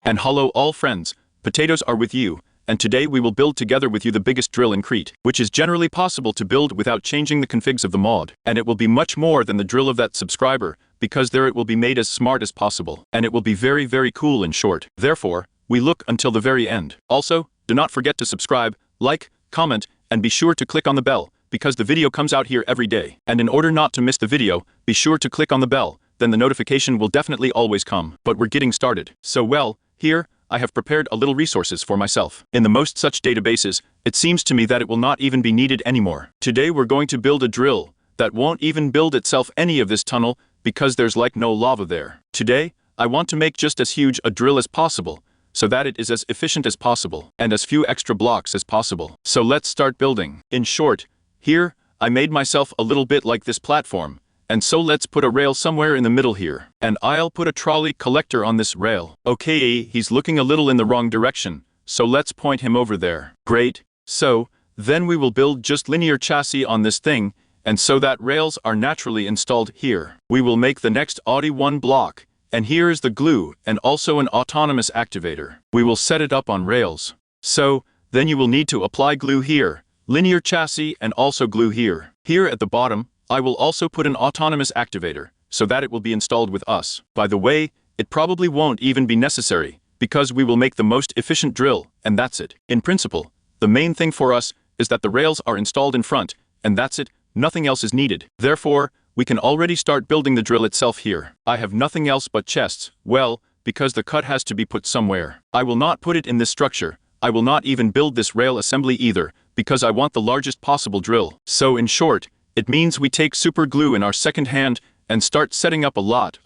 And hello all friends, potatoes are with you, and today we will build together with you the biggest drill in Crete, which is generally possible to build without changing the configs of the mod. And it will be much more than the drill of that subscriber, because there it will be made as smart as possible. And it will be very cool and short. Therefore, we look until the very end. Also, do not forget to subscribe, like, comment, and be sure to click on the bell, because the video comes out here every day. And in order not to miss the video, be sure to click on the bell, then the notification will definitely always come. But we're getting started. So well, here, I have prepared a little resources for myself. In the most such databases, it seems to me that it will not even be needed anymore. Today we're going to build a drill that won't even build itself any of this tunnel because there's like no lava there. Today, I want to make just as huge a drill as possible, so that it is as efficient as possible, and as few extra blocks as possible. So let's start building. In short, here, I made myself a little bit like this platform, and so let's put a rail somewhere in the middle here. And I'll put a trolley collector on this rail. Okay, he's looking a little in the wrong direction, so let's point him over there. Great. So, then we will build just linear chassis on this thing, and so that rails are naturally installed here. We will make the next Audi 1 block, and here is the glue and also an autonomous activator. We will set it up on rails. So, then you will need to apply glue here, linear chassis and also glue here. Here at the bottom, I will also put an autonomous activator, so that it will be installed with us. By the way, it probably won't even be necessary, because we will make the most efficient drill, and that's it. In principle, the main thing for us is that the rails are installed in front, and that's it, nothing else is needed. Therefore, we can already start building the drill itself here. I have nothing else but chests, well, because the cut has to be put somewhere. I will not put it in this structure. I will not even build this rail assembly either, because I want the largest possible drill. So in short, it means we take super glue in our second hand and start setting up a lot.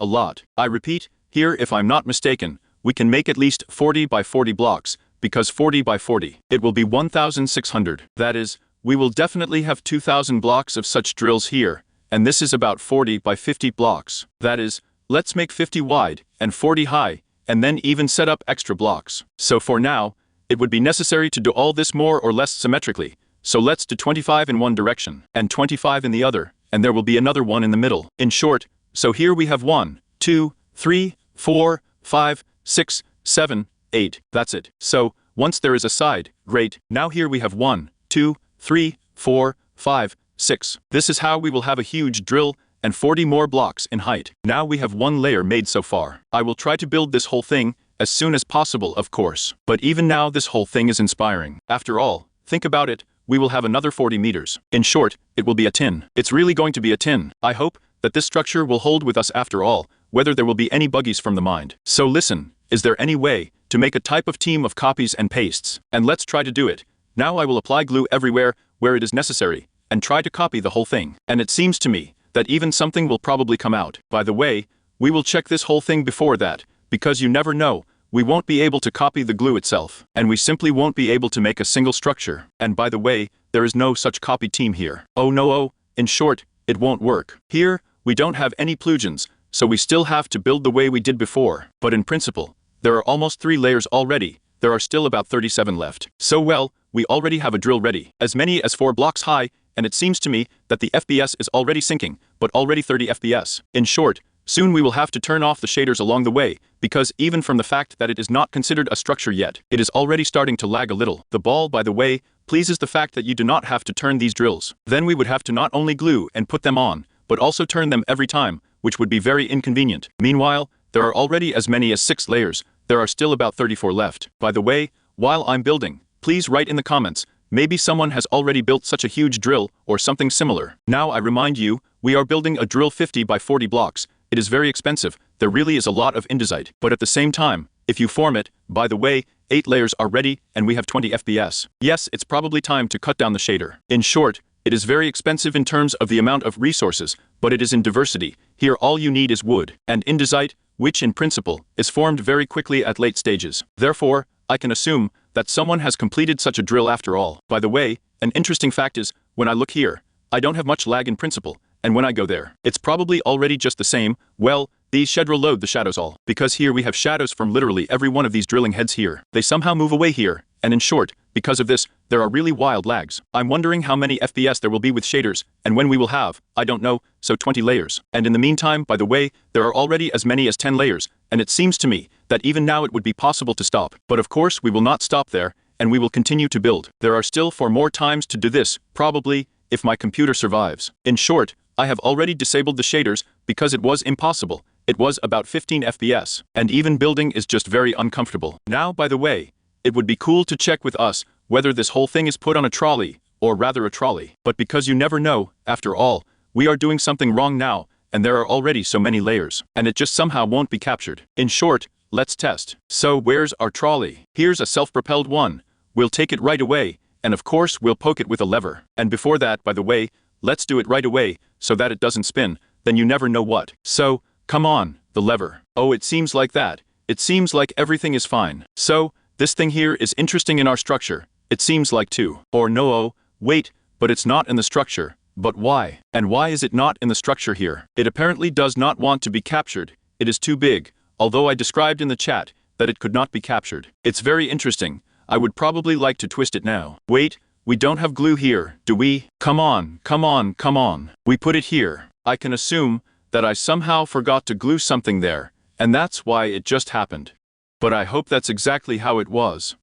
I repeat, here if I'm not mistaken, we can make at least 40 by 40 blocks, because 40 by 40, it will be 1,600. That is, we will definitely have 2,000 blocks of such drills here, and this is about 40 by 50 blocks. That is, let's make 50 wide and 40 high, and then even set up extra blocks. So for now, it would be necessary to do all this more or less symmetrically. So let's do 25 in one direction, and 25 in the other, and there will be another one in the middle. In short, so here we have 1, 2, 3, 4, 5, 6, 7, 8, that's it. So, once there is a side, great, now here we have 1, 2, 3, 4, 5, 6. This is how we will have a huge drill, and 40 more blocks in height. Now we have one layer made so far. I will try to build this whole thing, as soon as possible of course. But even now this whole thing is inspiring. After all, think about it, we will have another 40 meters. In short, it will be a tin. It's really going to be a tin. I hope that this structure will hold with us after all, whether there will be any buggies from the mind. So listen, is there any way to make a type of team of copies and pastes? And let's try to do it. Now I will apply glue everywhere where it is necessary, and try to copy the whole thing. And it seems to me that even something will probably come out. By the way, we will check this whole thing before that, because you never know. We won't be able to copy the glue itself, and we simply won't be able to make a single structure. And by the way, there is no such copy team here. Oh no, in short, it won't work. Here, we don't have any plugins, so we still have to build the way we did before. But in principle, there are almost 3 layers already. There are still about 37 left. So well, we already have a drill ready, as many as 4 blocks high, and it seems to me that the FPS is already sinking, but already 30 FPS. In short, soon we will have to turn off the shaders along the way, because even from the fact that it is not considered a structure yet, it is already starting to lag a little. The ball, by the way, pleases the fact that you do not have to turn these drills. Then we would have to not only glue and put them on, but also turn them every time, which would be very inconvenient. Meanwhile, there are already as many as 6 layers. There are still about 34 left. By the way, while I'm building, please write in the comments, maybe someone has already built such a huge drill or something similar. Now I remind you, we are building a drill 50 by 40 blocks. It is very expensive, there really is a lot of andesite, but at the same time, if you form it, by the way, 8 layers are ready and we have 20 FPS. Yes, it's probably time to cut down the shader. In short, it is very expensive in terms of the amount of resources, but it is in diversity. Here all you need is wood and andesite, which in principle is formed very quickly at late stages. Therefore, I can assume that someone has completed such a drill after all. By the way, an interesting fact is, when I look here, I don't have much lag in principle. And when I go there, it's probably already just the same. Well, these shedra load the shadows all, because here we have shadows from literally every one of these drilling heads here. They somehow move away here, and in short, because of this, there are really wild lags. I'm wondering how many FPS there will be with shaders, and when we will have, I don't know, so 20 layers. And in the meantime, by the way, there are already as many as 10 layers, and it seems to me that even now it would be possible to stop. But of course we will not stop there, and we will continue to build. There are still 4 more times to do this, probably, if my computer survives. In short, I have already disabled the shaders because it was impossible. It was about 15 FPS, and even building is just very uncomfortable. Now, by the way, it would be cool to check with us whether this whole thing is put on a trolley, or rather a trolley. But because you never know, after all, we are doing something wrong now, and there are already so many layers, and it just somehow won't be captured. In short, let's test. So where's our trolley? Here's a self-propelled one. We'll take it right away, and of course we'll poke it with a lever. And before that, by the way, let's do it right away, so that it doesn't spin, then you never know what. So, come on, the lever. Oh, it seems like that. It seems like everything is fine. So, this thing here is interesting in our structure. It seems like too. Or no, oh, wait, but it's not in the structure. But why? And why is it not in the structure here? It apparently does not want to be captured. It is too big, although I described in the chat that it could not be captured. It's very interesting. I would probably like to twist it now. Wait, we don't have glue here, do we? Come on, come on, come on. We put it here. I can assume that I somehow forgot to glue something there, and that's why it just happened. But I hope that's exactly how it was.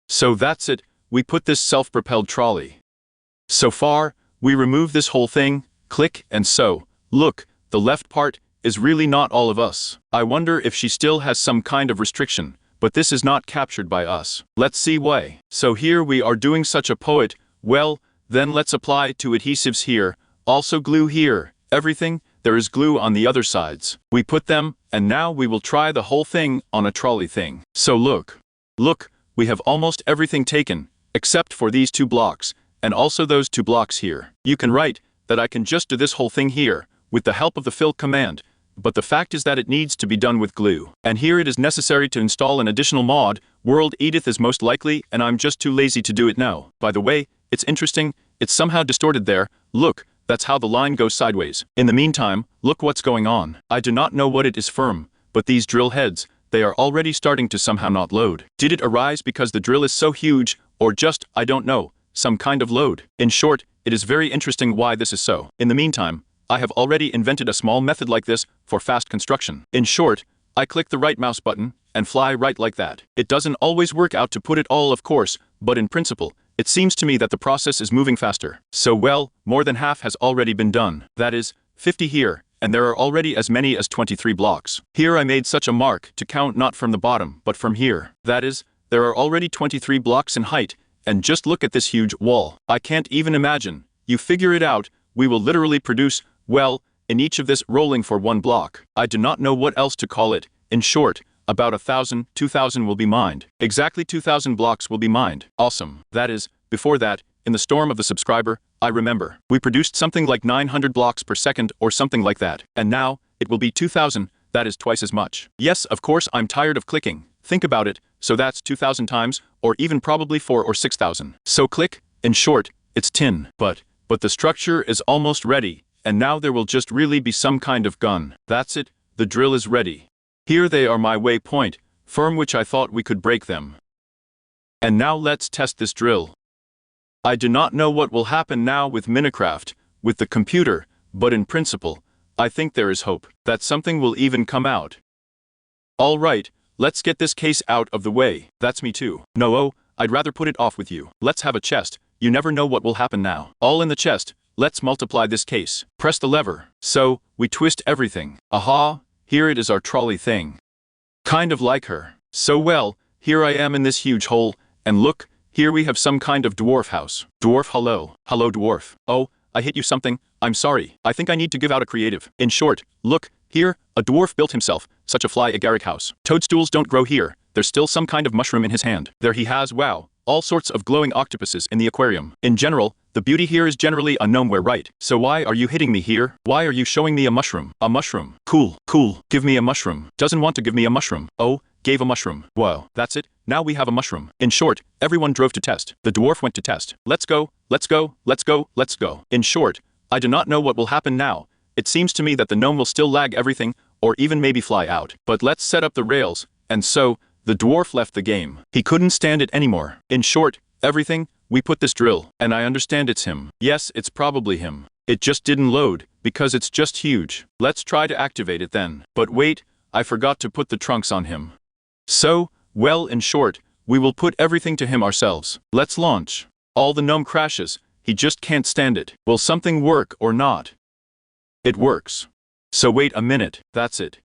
So that's it. We put this self-propelled trolley. So far, we remove this whole thing, click, and so, look, the left part is really not all of us. I wonder if she still has some kind of restriction, but this is not captured by us. Let's see why. So here we are doing such a poet. Well, then let's apply to adhesives here, also glue here, everything, there is glue on the other sides. We put them, and now we will try the whole thing on a trolley thing. So look, we have almost everything taken, except for these 2 blocks, and also those 2 blocks here. You can write that I can just do this whole thing here, with the help of the fill command, but the fact is that it needs to be done with glue. And here it is necessary to install an additional mod. World Edith is most likely, and I'm just too lazy to do it now. By the way, it's interesting, it's somehow distorted there. Look, that's how the line goes sideways. In the meantime, look what's going on. I do not know what it is firm, but these drill heads, they are already starting to somehow not load. Did it arise because the drill is so huge, or just, I don't know, some kind of load? In short, it is very interesting why this is so. In the meantime, I have already invented a small method like this for fast construction. In short, I click the right mouse button and fly right like that. It doesn't always work out to put it all, of course, but in principle, it seems to me that the process is moving faster. So well, more than half has already been done. That is, 50 here, and there are already as many as 23 blocks. Here I made such a mark to count not from the bottom, but from here. That is, there are already 23 blocks in height, and just look at this huge wall. I can't even imagine. You figure it out, we will literally produce, well, in each of this rolling for 1 block. I do not know what else to call it. In short, about 1,000, 2,000 will be mined. Exactly 2,000 blocks will be mined. Awesome. That is, before that, in the storm of the subscriber, I remember, we produced something like 900 blocks per second or something like that. And now, it will be 2,000, that is twice as much. Yes, of course I'm tired of clicking. Think about it, so that's 2,000 times, or even probably 4,000 or 6,000. So click, in short, it's tin. But the structure is almost ready, and now there will just really be some kind of gun. That's it, the drill is ready. Here they are, my waypoint, firm, which I thought we could break them. And now let's test this drill. I do not know what will happen now with Minecraft, with the computer, but in principle, I think there is hope that something will even come out. All right, let's get this case out of the way. That's me too. No, oh, I'd rather put it off with you. Let's have a chest. You never know what will happen now. All in the chest. Let's multiply this case. Press the lever. So, we twist everything. Aha, here it is, our trolley thing. Kind of like her. So well, here I am in this huge hole, and look, here we have some kind of dwarf house. Dwarf, hello. Hello, dwarf. Oh, I hit you something. I'm sorry. I think I need to give out a creative. In short, look, here, a dwarf built himself such a fly agaric house. Toadstools don't grow here. There's still some kind of mushroom in his hand. There he has, wow, all sorts of glowing octopuses in the aquarium. In general, the beauty here is generally a gnomeware, right? So why are you hitting me here? Why are you showing me a mushroom? A mushroom. Cool, cool. Give me a mushroom. Doesn't want to give me a mushroom. Oh, gave a mushroom. Whoa, that's it. Now we have a mushroom. In short, everyone drove to test. The dwarf went to test. Let's go, let's go, let's go, let's go. In short, I do not know what will happen now. It seems to me that the gnome will still lag everything, or even maybe fly out. But let's set up the rails, and so, the dwarf left the game. He couldn't stand it anymore. In short, everything, we put this drill, and I understand it's him. Yes, it's probably him. It just didn't load, because it's just huge. Let's try to activate it then. But wait, I forgot to put the trunks on him. So, well, in short, we will put everything to him ourselves. Let's launch. All the gnome crashes, he just can't stand it. Will something work or not? It works. So wait a minute, that's it.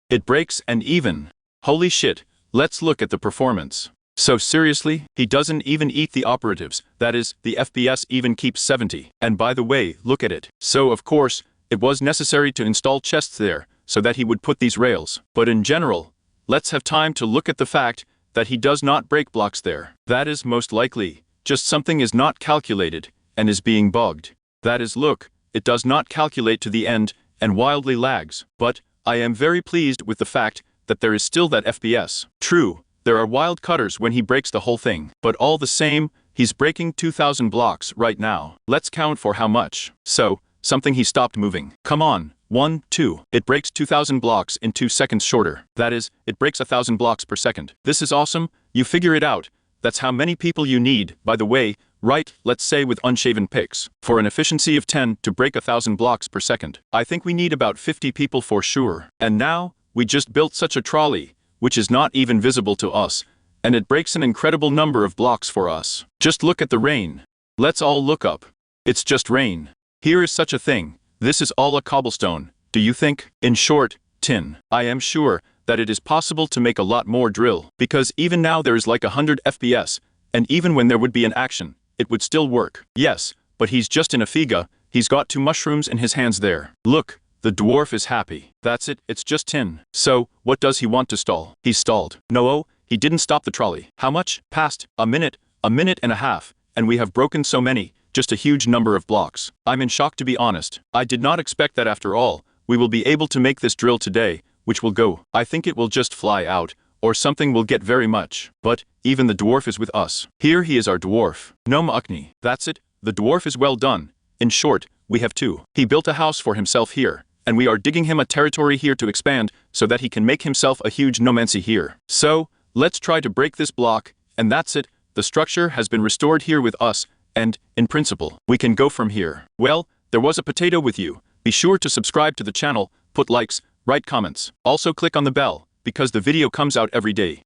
It breaks and even. Holy shit, let's look at the performance. So seriously, he doesn't even eat the operatives, that is, the FPS even keeps 70. And by the way, look at it. So of course, it was necessary to install chests there, so that he would put these rails. But in general, let's have time to look at the fact that he does not break blocks there. That is most likely, just something is not calculated, and is being bugged. That is, look, it does not calculate to the end, and wildly lags. But, I am very pleased with the fact that there is still that FPS. True, there are wild cutters when he breaks the whole thing. But all the same, he's breaking 2,000 blocks right now. Let's count for how much. So, something he stopped moving. Come on, 1, 2. It breaks 2,000 blocks in 2 seconds shorter. That is, it breaks 1,000 blocks per second. This is awesome, you figure it out. That's how many people you need, by the way, right, let's say with unshaven picks. For an efficiency of 10 to break 1,000 blocks per second. I think we need about 50 people for sure. And now, we just built such a trolley, which is not even visible to us, and it breaks an incredible number of blocks for us. Just look at the rain. Let's all look up. It's just rain. Here is such a thing. This is all a cobblestone, do you think? In short, tin. I am sure that it is possible to make a lot more drill, because even now there is like 100 FPS, and even when there would be an action, it would still work. Yes, but he's just in a figa, he's got 2 mushrooms in his hands there. Look, the dwarf is happy. That's it, it's just tin. So, what does he want to stall? He's stalled. No, he didn't stop the trolley. How much? Past a minute and a half, and we have broken so many, just a huge number of blocks. I'm in shock, to be honest. I did not expect that after all. We will be able to make this drill today, which will go. I think it will just fly out, or something will get very much. But, even the dwarf is with us. Here he is, our dwarf. Gnome Ukni. That's it, the dwarf is well done. In short, we have 2. He built a house for himself here, and we are digging him a territory here to expand, so that he can make himself a huge nomancy here. So, let's try to break this block, and that's it, the structure has been restored here with us, and, in principle, we can go from here. Well, there was a potato with you. Be sure to subscribe to the channel, put likes, write comments. Also click on the bell, because the video comes out every day.